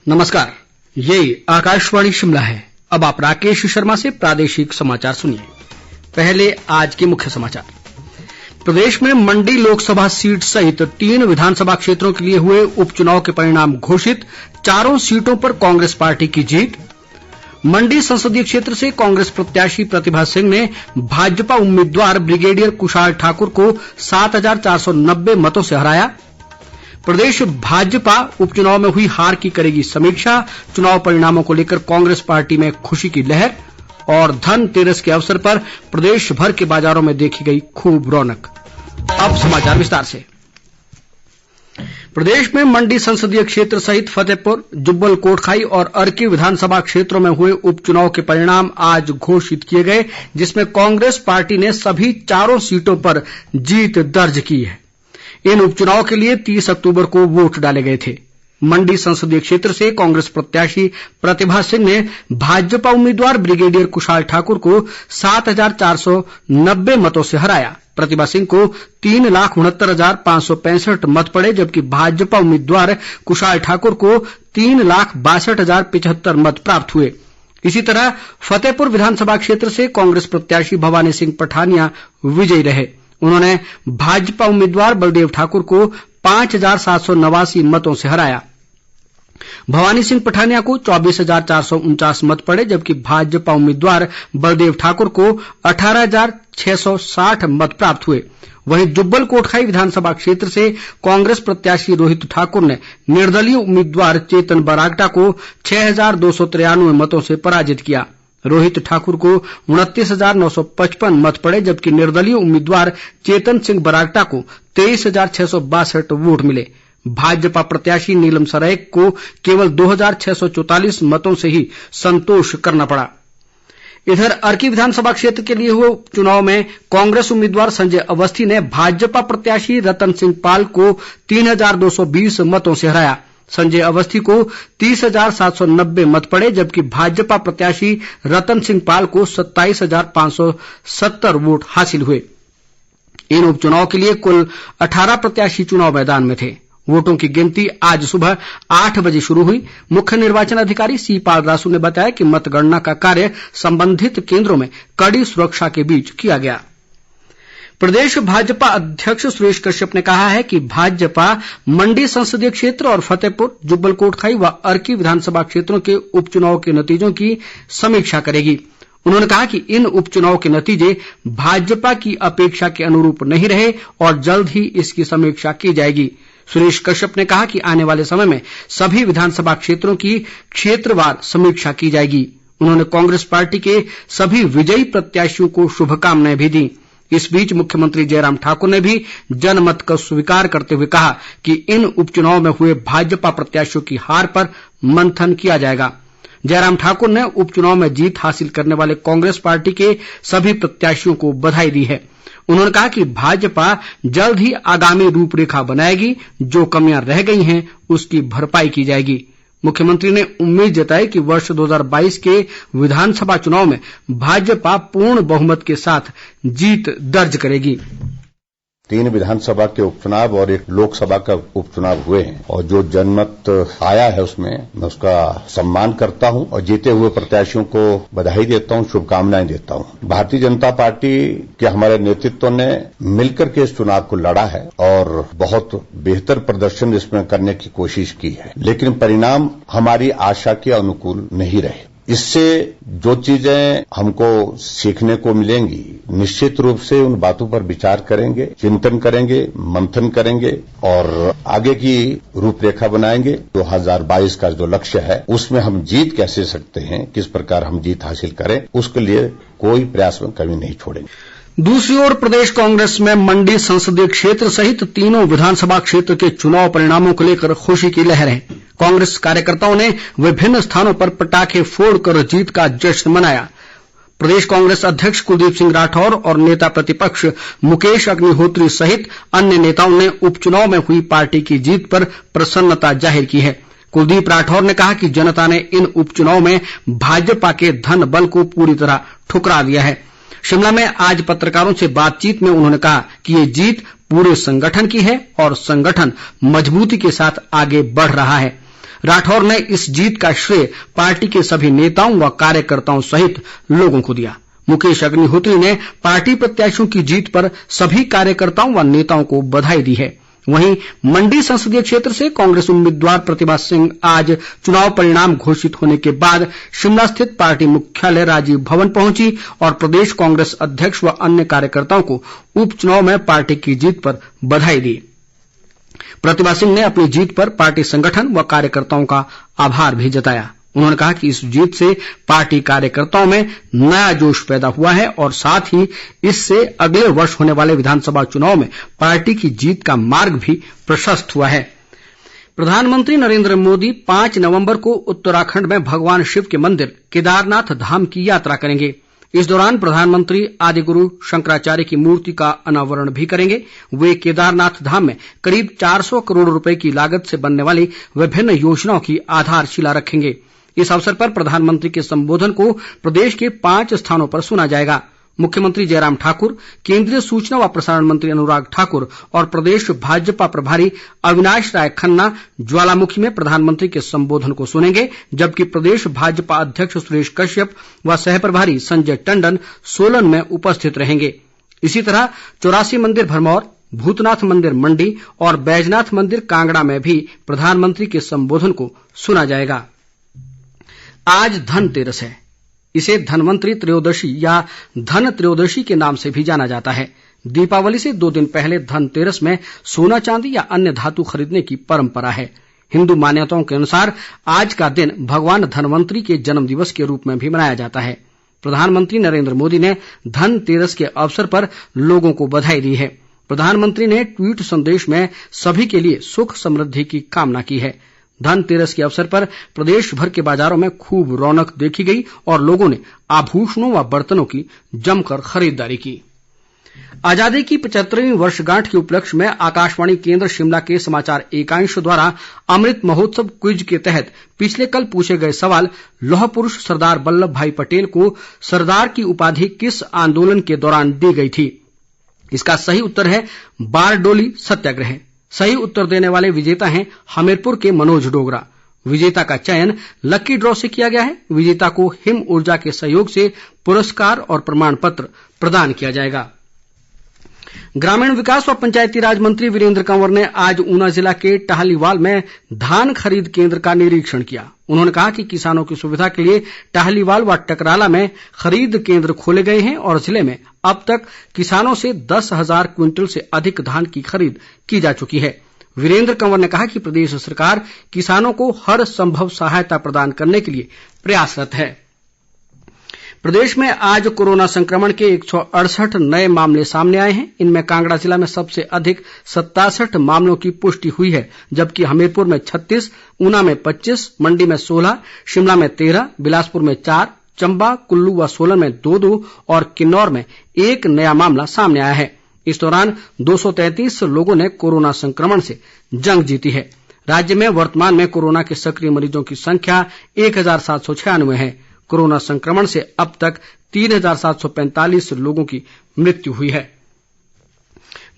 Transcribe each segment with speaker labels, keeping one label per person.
Speaker 1: नमस्कार, ये आकाशवाणी शिमला है। अब आप राकेश शर्मा से प्रादेशिक समाचार सुनिए। पहले आज के मुख्य समाचार। प्रदेश में मंडी लोकसभा सीट सहित 3 विधानसभा क्षेत्रों के लिए हुए उपचुनाव के परिणाम घोषित, चारों सीटों पर कांग्रेस पार्टी की जीत। मंडी संसदीय क्षेत्र से कांग्रेस प्रत्याशी प्रतिभा सिंह ने भाजपा उम्मीदवार ब्रिगेडियर कुशाल ठाकुर को 7,490 मतों से हराया। प्रदेश भाजपा उपचुनाव में हुई हार की करेगी समीक्षा, चुनाव परिणामों को लेकर कांग्रेस पार्टी में खुशी की लहर। और धनतेरस के अवसर पर प्रदेश भर के बाजारों में देखी गई खूब रौनक। अब समाचार विस्तार से। प्रदेश में मंडी संसदीय क्षेत्र सहित फतेहपुर, जुब्बल कोटखाई और अर्की विधानसभा क्षेत्रों में हुए उपचुनाव के परिणाम आज घोषित किए गए, जिसमें कांग्रेस पार्टी ने सभी चारों सीटों पर जीत दर्ज की है। इन उपचुनाव के लिए 30 अक्टूबर को वोट डाले गए थे। मंडी संसदीय क्षेत्र से कांग्रेस प्रत्याशी प्रतिभा सिंह ने भाजपा उम्मीदवार ब्रिगेडियर कुशाल ठाकुर को 7,490 मतों से हराया। प्रतिभा सिंह को 3,69,565 मत पड़े, जबकि भाजपा उम्मीदवार कुशाल ठाकुर को 3,62,075 मत प्राप्त हुए। इसी तरह फतेहपुर विधानसभा क्षेत्र से कांग्रेस प्रत्याशी भवानी सिंह पठानिया विजयी रहे। उन्होंने भाजपा उम्मीदवार बलदेव ठाकुर को 5,789 मतों से हराया। भवानी सिंह पठानिया को 24,449 मत पड़े, जबकि भाजपा उम्मीदवार बलदेव ठाकुर को 18,660 मत प्राप्त हुए। वहीं जुब्बल कोटखाई विधानसभा क्षेत्र से कांग्रेस प्रत्याशी रोहित ठाकुर ने निर्दलीय उम्मीदवार चेतन बरागटा को 6,293 मतों से पराजित किया। रोहित ठाकुर को 29,955 मत पड़े, जबकि निर्दलीय उम्मीदवार चेतन सिंह बरागटा को 23,662 वोट मिले। भाजपा प्रत्याशी नीलम सरायक को केवल 2,644 मतों से ही संतोष करना पड़ा। इधर अर्की विधानसभा क्षेत्र के लिए हुए चुनाव में कांग्रेस उम्मीदवार संजय अवस्थी ने भाजपा प्रत्याशी रतन सिंह पाल को 3,220 मतों से हराया। संजय अवस्थी को 30,790 मत पड़े, जबकि भाजपा प्रत्याशी रतन सिंह पाल को 27,570 वोट हासिल हुए। इन उपचुनाव के लिए कुल 18 प्रत्याशी चुनाव मैदान में थे। वोटों की गिनती आज सुबह 8 बजे शुरू हुई। मुख्य निर्वाचन अधिकारी सी पाल रासू ने बताया कि मतगणना का कार्य संबंधित केंद्रों में कड़ी सुरक्षा के बीच किया गया। प्रदेश भाजपा अध्यक्ष सुरेश कश्यप ने कहा है कि भाजपा मंडी संसदीय क्षेत्र और फतेहपुर, जुब्बल कोटखाई व अर्की विधानसभा क्षेत्रों के उपचुनाव के नतीजों की समीक्षा करेगी। उन्होंने कहा कि इन उपचुनाव के नतीजे भाजपा की अपेक्षा के अनुरूप नहीं रहे और जल्द ही इसकी समीक्षा की जाएगी। सुरेश कश्यप ने कहा कि आने वाले समय में सभी विधानसभा क्षेत्रों की क्षेत्रवार समीक्षा की जाएगी। उन्होंने कांग्रेस पार्टी के सभी विजयी प्रत्याशियों को शुभकामनाएं भी दी। इस बीच मुख्यमंत्री जयराम ठाकुर ने भी जनमत को स्वीकार करते हुए कहा कि इन उपचुनाव में हुए भाजपा प्रत्याशियों की हार पर मंथन किया जाएगा। जयराम ठाकुर ने उपचुनाव में जीत हासिल करने वाले कांग्रेस पार्टी के सभी प्रत्याशियों को बधाई दी है। उन्होंने कहा कि भाजपा जल्द ही आगामी रूपरेखा बनाएगी, जो कमियां रह गई हैं उसकी भरपाई की जाएगी। मुख्यमंत्री ने उम्मीद जताई कि वर्ष 2022 के विधानसभा चुनाव में भाजपा पूर्ण बहुमत के साथ जीत दर्ज करेगी।
Speaker 2: 3 विधानसभा के उपचुनाव और 1 लोकसभा का उपचुनाव हुए हैं और जो जनमत आया है उसमें मैं उसका सम्मान करता हूं और जीते हुए प्रत्याशियों को बधाई देता हूं, शुभकामनाएं देता हूं। भारतीय जनता पार्टी के हमारे नेतृत्व ने मिलकर के इस चुनाव को लड़ा है और बहुत बेहतर प्रदर्शन इसमें करने की कोशिश की है, लेकिन परिणाम हमारी आशा के अनुकूल नहीं रहे। इससे जो चीजें हमको सीखने को मिलेंगी, निश्चित रूप से उन बातों पर विचार करेंगे, चिंतन करेंगे, मंथन करेंगे और आगे की रूपरेखा बनाएंगे। 2022 का जो लक्ष्य है उसमें हम जीत कैसे सकते हैं, किस प्रकार हम जीत हासिल करें, उसके लिए कोई प्रयास में कमी नहीं छोड़ेंगे।
Speaker 1: दूसरी ओर प्रदेश कांग्रेस में मंडी संसदीय क्षेत्र सहित तीनों विधानसभा क्षेत्र के चुनाव परिणामों को लेकर खुशी की लहर है। कांग्रेस कार्यकर्ताओं ने विभिन्न स्थानों पर पटाखे फोड़कर जीत का जश्न मनाया। प्रदेश कांग्रेस अध्यक्ष कुलदीप सिंह राठौर और नेता प्रतिपक्ष मुकेश अग्निहोत्री सहित अन्य नेताओं ने उपचुनाव में हुई पार्टी की जीत पर प्रसन्नता जाहिर की है। कुलदीप राठौर ने कहा कि जनता ने इन उपचुनाव में भाजपा के धन बल को पूरी तरह ठुकरा दिया है। शिमला में आज पत्रकारों से बातचीत में उन्होंने कहा कि ये जीत पूरे संगठन की है और संगठन मजबूती के साथ आगे बढ़ रहा है। राठौर ने इस जीत का श्रेय पार्टी के सभी नेताओं व कार्यकर्ताओं सहित लोगों को दिया। मुकेश अग्निहोत्री ने पार्टी प्रत्याशियों की जीत पर सभी कार्यकर्ताओं व नेताओं को बधाई दी है। वहीं मंडी संसदीय क्षेत्र से कांग्रेस उम्मीदवार प्रतिभा सिंह आज चुनाव परिणाम घोषित होने के बाद शिमला स्थित पार्टी मुख्यालय राजीव भवन पहुंची और प्रदेश कांग्रेस अध्यक्ष व अन्य कार्यकर्ताओं को उपचुनाव में पार्टी की जीत पर बधाई दी। प्रतिभा सिंह ने अपनी जीत पर पार्टी संगठन व कार्यकर्ताओं का आभार भी जताया। उन्होंने कहा कि इस जीत से पार्टी कार्यकर्ताओं में नया जोश पैदा हुआ है और साथ ही इससे अगले वर्ष होने वाले विधानसभा चुनाव में पार्टी की जीत का मार्ग भी प्रशस्त हुआ है। प्रधानमंत्री नरेंद्र मोदी 5 नवंबर को उत्तराखंड में भगवान शिव के मंदिर केदारनाथ धाम की यात्रा करेंगे। इस दौरान प्रधानमंत्री आदिगुरु शंकराचार्य की मूर्ति का अनावरण भी करेंगे। वे केदारनाथ धाम में करीब 400 करोड़ रुपए की लागत से बनने वाली विभिन्न योजनाओं की आधारशिला रखेंगे। इस अवसर पर प्रधानमंत्री के संबोधन को प्रदेश के 5 स्थानों पर सुना जाएगा। मुख्यमंत्री जयराम ठाकुर, केंद्रीय सूचना व प्रसारण मंत्री अनुराग ठाकुर और प्रदेश भाजपा प्रभारी अविनाश राय खन्ना ज्वालामुखी में प्रधानमंत्री के संबोधन को सुनेंगे, जबकि प्रदेश भाजपा अध्यक्ष सुरेश कश्यप व सहप्रभारी संजय टंडन सोलन में उपस्थित रहेंगे। इसी तरह 84 मंदिर भरमौर, भूतनाथ मंदिर मंडी और बैजनाथ मंदिर कांगड़ा में भी प्रधानमंत्री के संबोधन को सुना जाएगा। आज धनतेरस है। इसे धनवंतरी त्रयोदशी या धन त्रयोदशी के नाम से भी जाना जाता है। दीपावली से 2 दिन पहले धनतेरस में सोना चांदी या अन्य धातु खरीदने की परंपरा है। हिंदू मान्यताओं के अनुसार आज का दिन भगवान धनवंतरी के जन्म दिवस के रूप में भी मनाया जाता है। प्रधानमंत्री नरेंद्र मोदी ने धनतेरस के अवसर पर लोगों को बधाई दी है। प्रधानमंत्री ने ट्वीट संदेश में सभी के लिए सुख समृद्धि की कामना की है। धनतेरस के अवसर पर प्रदेश भर के बाजारों में खूब रौनक देखी गई और लोगों ने आभूषणों व बर्तनों की जमकर खरीदारी की। आजादी की 75वीं वर्षगांठ के उपलक्ष्य में आकाशवाणी केंद्र शिमला के समाचार एकांश द्वारा अमृत महोत्सव क्विज के तहत पिछले कल पूछे गए सवाल लौह पुरुष सरदार वल्लभ भाई पटेल को सरदार की उपाधि किस आंदोलन के दौरान दी गई थी। इसका सही उत्तर है बारडोली सत्याग्रह। सही उत्तर देने वाले विजेता हैं हमीरपुर के मनोज डोगरा। विजेता का चयन लकी ड्रॉ से किया गया है। विजेता को हिम ऊर्जा के सहयोग से पुरस्कार और प्रमाण पत्र प्रदान किया जाएगा। ग्रामीण विकास व पंचायती राज मंत्री वीरेंद्र कंवर ने आज ऊना जिला के टाहलीवाल में धान खरीद केंद्र का निरीक्षण किया। उन्होंने कहा कि किसानों की सुविधा के लिए टाहलीवाल व टकराला में खरीद केंद्र खोले गए हैं और जिले में अब तक किसानों से 10,000 क्विंटल से अधिक धान की खरीद की जा चुकी है। वीरेंद्र कंवर ने कहा कि प्रदेश सरकार किसानों को हर संभव सहायता प्रदान करने के लिए प्रयासरत है। प्रदेश में आज कोरोना संक्रमण के 168 नए मामले सामने आए हैं। इनमें कांगड़ा जिला में सबसे अधिक 67 मामलों की पुष्टि हुई है, जबकि हमीरपुर में 36, ऊना में 25, मंडी में 16, शिमला में 13, बिलासपुर में 4, चंबा, कुल्लू व सोलन में 2-2 और किन्नौर में 1 नया मामला सामने आया है। इस दौरान 233 लोगों ने कोरोना संक्रमण से जंग जीती है। राज्य में वर्तमान में कोरोना के सक्रिय मरीजों की संख्या 1796 है। कोरोना संक्रमण से अब तक 3745 लोगों की मृत्यु हुई है।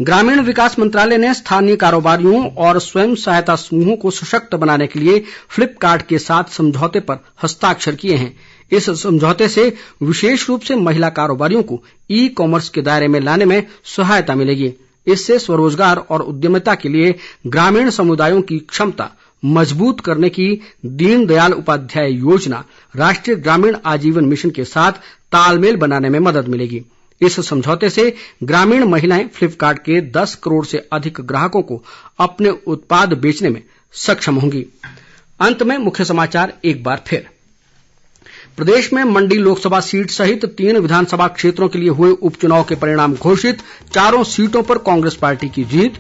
Speaker 1: ग्रामीण विकास मंत्रालय ने स्थानीय कारोबारियों और स्वयं सहायता समूहों को सशक्त बनाने के लिए फ्लिपकार्ट के साथ समझौते पर हस्ताक्षर किए हैं। इस समझौते से विशेष रूप से महिला कारोबारियों को ई कॉमर्स के दायरे में लाने में सहायता मिलेगी। इससे स्वरोजगार और उद्यमिता के लिए ग्रामीण समुदायों की क्षमता मजबूत करने की दीनदयाल उपाध्याय योजना राष्ट्रीय ग्रामीण आजीवन मिशन के साथ तालमेल बनाने में मदद मिलेगी। इस समझौते से ग्रामीण महिलाएं फ्लिपकार्ट के 10 करोड़ से अधिक ग्राहकों को अपने उत्पाद बेचने में सक्षम होंगी। अंत में मुख्य समाचार एक बार फिर। प्रदेश में मंडी लोकसभा सीट सहित 3 विधानसभा क्षेत्रों के लिए हुए उपचुनाव के परिणाम घोषित। 4 सीटों पर कांग्रेस पार्टी की जीत।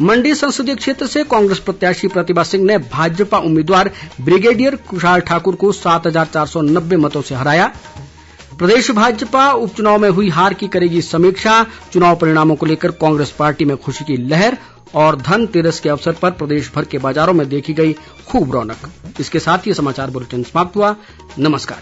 Speaker 1: मंडी संसदीय क्षेत्र से कांग्रेस प्रत्याशी प्रतिभा सिंह ने भाजपा उम्मीदवार ब्रिगेडियर कुशाल ठाकुर को 7,490 मतों से हराया। प्रदेश भाजपा उपचुनाव में हुई हार की करेगी समीक्षा। चुनाव परिणामों को लेकर कांग्रेस पार्टी में खुशी की लहर। और धनतेरस के अवसर पर प्रदेश भर के बाजारों में देखी गई खूब रौनक। इसके साथ ही समाचार बुलेटिन समाप्त हुआ। नमस्कार।